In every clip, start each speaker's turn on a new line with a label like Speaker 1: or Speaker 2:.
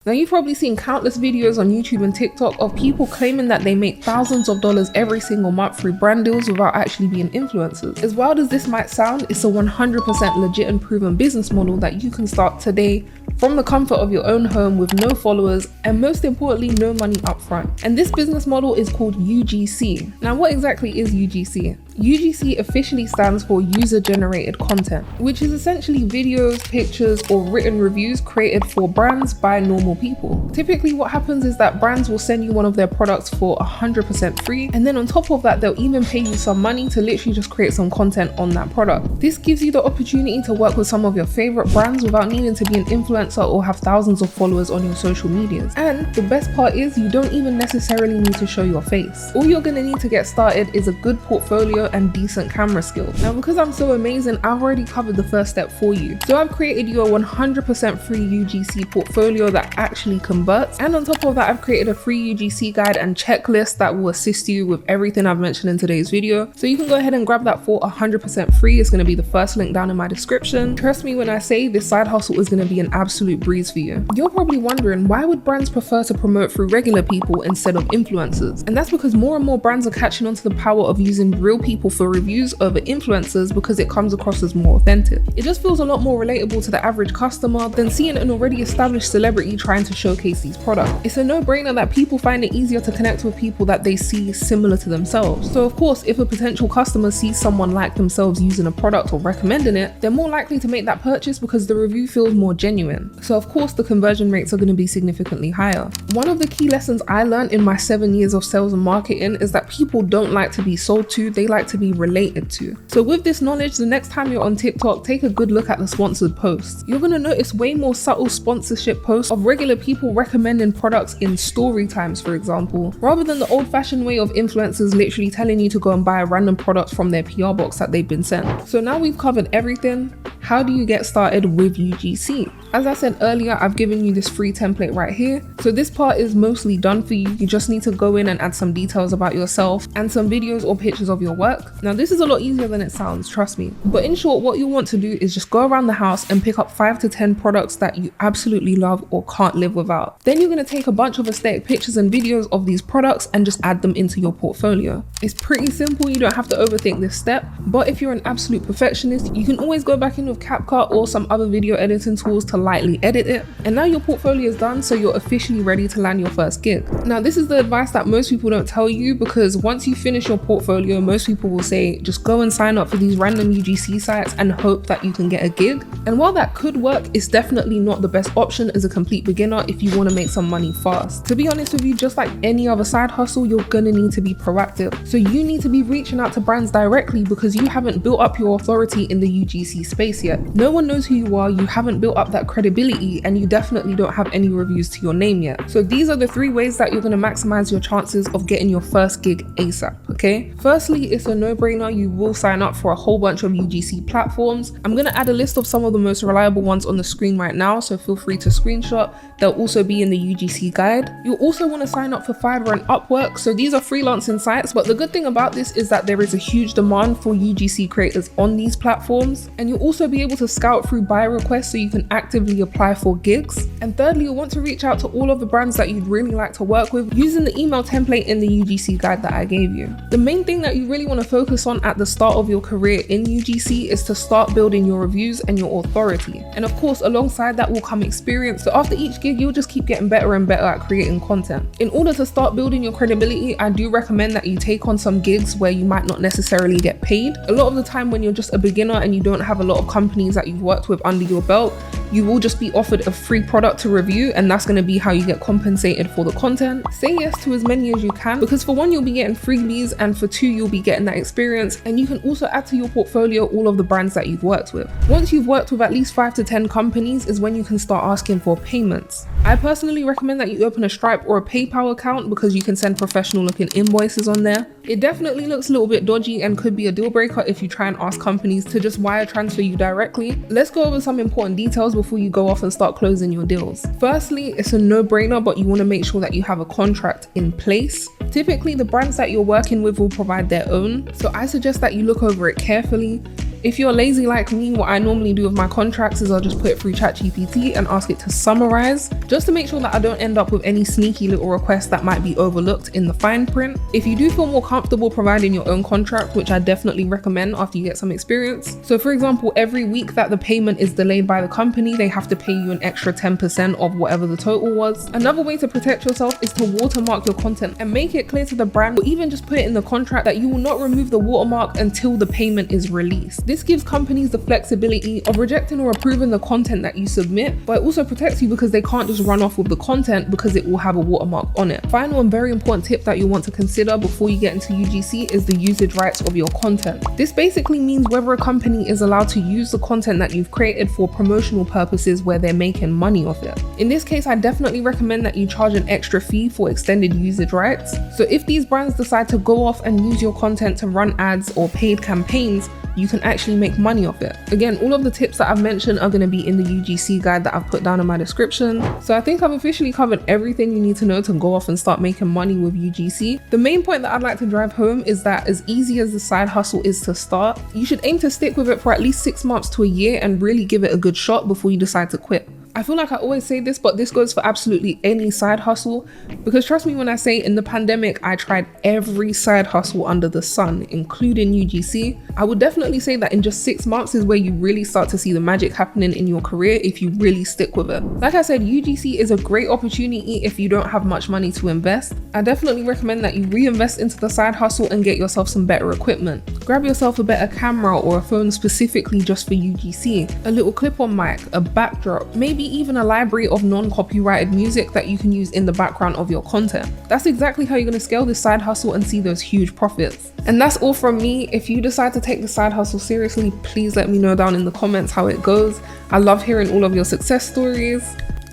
Speaker 1: Now, you've probably seen countless videos on YouTube and TikTok of people claiming that they make thousands of dollars every single month through brand deals without actually being influencers. As wild as this might sound, it's a 100% legit and proven business model that you can start today from the comfort of your own home with no followers and, most importantly, no money upfront. And this business model is called UGC. Now, what exactly is UGC? UGC officially stands for user generated content, which is essentially videos, pictures, or written reviews created for brands by normal people. Typically what happens is that brands will send you one of their products for 100% free, and then on top of that they'll even pay you some money to literally just create some content on that product. This gives you the opportunity to work with some of your favorite brands without needing to be an influencer or have thousands of followers on your social medias. And the best part is you don't even necessarily need to show your face. All you're gonna need to get started is a good portfolio and decent camera skills. Now, because I'm so amazing, I've already covered the first step for you. So I've created you a 100% free UGC portfolio that actually converts, and on top of that I've created a free UGC guide and checklist that will assist you with everything I've mentioned in today's video. So you can go ahead and grab that for 100% free. It's going to be the first link down in my description. Trust me when I say this side hustle is going to be an absolute breeze for you. You're probably wondering, why would brands prefer to promote through regular people instead of influencers? And that's because more and more brands are catching on to the power of using real people for reviews over influencers because it comes across as more authentic. It just feels a lot more relatable to the average customer than seeing an already established celebrity trying to showcase these products. It's a no-brainer that people find it easier to connect with people that they see similar to themselves. So of course, if a potential customer sees someone like themselves using a product or recommending it, they're more likely to make that purchase because the review feels more genuine. So of course the conversion rates are going to be significantly higher. One of the key lessons I learned in my 7 years of sales and marketing is that people don't like to be sold to, they like to be related to. So with this knowledge, the next time you're on TikTok, take a good look at the sponsored posts. You're going to notice way more subtle sponsorship posts of regular people recommending products in story times, for example, rather than the old-fashioned way of influencers literally telling you to go and buy a random product from their PR box that they've been sent. So now we've covered everything. How do you get started with UGC? As I said earlier, I've given you this free template right here. So this part is mostly done for you. You just need to go in and add some details about yourself and some videos or pictures of your work. Now this is a lot easier than it sounds, trust me. But in short, what you want to do is just go around the house and pick up 5 to 10 products that you absolutely love or can't live without. Then you're going to take a bunch of aesthetic pictures and videos of these products and just add them into your portfolio. It's pretty simple, you don't have to overthink this step. But if you're an absolute perfectionist, you can always go back in with CapCut or some other video editing tools to lightly edit it. And now your portfolio is done, so you're officially ready to land your first gig. Now this is the advice that most people don't tell you, because once you finish your portfolio, most people will say just go and sign up for these random UGC sites and hope that you can get a gig. And while that could work, it's definitely not the best option as a complete beginner if you want to make some money fast. To be honest with you, just like any other side hustle, you're gonna need to be proactive. So you need to be reaching out to brands directly because you haven't built up your authority in the UGC space yet. No one knows who you are, you haven't built up that credibility, and you definitely don't have any reviews to your name yet. So these are the 3 ways that you're gonna maximize your chances of getting your first gig ASAP, okay? Firstly, it's a no-brainer. You will sign up for a whole bunch of UGC platforms. I'm gonna add a list of some of the most reliable ones on the screen right now, so feel free to screenshot. They'll also be in the UGC guide. You'll also want to sign up for Fiverr and Upwork. So these are freelancing sites, but the good thing about this is that there is a huge demand for UGC creators on these platforms. And you'll also be able to scout through buyer requests so you can actively apply for gigs. And thirdly, you'll want to reach out to all of the brands that you'd really like to work with using the email template in the UGC guide that I gave you. The main thing that you really want to focus on at the start of your career in UGC is to start building your reviews and your authority. And of course, alongside that will come experience. So after each gig, you'll just keep getting better and better at creating content. In order to start building your credibility, I do recommend that you take on some gigs where you might not necessarily get paid. A lot of the time when you're just a beginner and you don't have a lot of companies that you've worked with under your belt, you will just be offered a free product to review, and that's going to be how you get compensated for the content. Say yes to as many as you can, because for one, you'll be getting freebies, and for two, you'll be getting that experience, and you can also add to your portfolio all of the brands that you've worked with. Once you've worked with at least 5 to 10 companies is when you can start asking for payments. I personally recommend that you open a Stripe or a PayPal account because you can send professional looking invoices on there. It definitely looks a little bit dodgy and could be a deal breaker if you try and ask companies to just wire transfer you directly. Let's go over some important details before you go off and start closing your deals. Firstly, it's a no-brainer, but you want to make sure that you have a contract in place. Typically, the brands that you're working with will provide their own, so I suggest that you look over it carefully. If you're lazy like me, what I normally do with my contracts is I'll just put it through ChatGPT and ask it to summarize, just to make sure that I don't end up with any sneaky little requests that might be overlooked in the fine print. If you do feel more comfortable providing your own contract, which I definitely recommend after you get some experience. So for example, every week that the payment is delayed by the company, they have to pay you an extra 10% of whatever the total was. Another way to protect yourself is to watermark your content and make it clear to the brand, or even just put it in the contract that you will not remove the watermark until the payment is released. This gives companies the flexibility of rejecting or approving the content that you submit, but it also protects you because they can't just run off with the content because it will have a watermark on it. Final and very important tip that you want to consider before you get into UGC is the usage rights of your content. This basically means whether a company is allowed to use the content that you've created for promotional purposes where they're making money off it. In this case, I definitely recommend that you charge an extra fee for extended usage rights. So if these brands decide to go off and use your content to run ads or paid campaigns, you can actually make money off it. Again, all of the tips that I've mentioned are going to be in the UGC guide that I've put down in my description. So I think I've officially covered everything you need to know to go off and start making money with UGC. The main point that I'd like to drive home is that as easy as the side hustle is to start, you should aim to stick with it for at least 6 months to a year and really give it a good shot before you decide to quit. I feel like I always say this, but this goes for absolutely any side hustle, because trust me when I say in the pandemic, I tried every side hustle under the sun, including UGC. I would definitely say that in just 6 months is where you really start to see the magic happening in your career if you really stick with it. Like I said, UGC is a great opportunity if you don't have much money to invest. I definitely recommend that you reinvest into the side hustle and get yourself some better equipment. Grab yourself a better camera or a phone specifically just for UGC, a little clip-on mic, a backdrop, maybe even a library of non-copyrighted music that you can use in the background of your content. That's exactly how you're going to scale this side hustle and see those huge profits. And that's all from me. If you decide to take the side hustle seriously, please let me know down in the comments how it goes. I love hearing all of your success stories.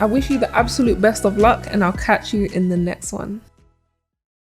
Speaker 1: I wish you the absolute best of luck, and I'll catch you in the next one.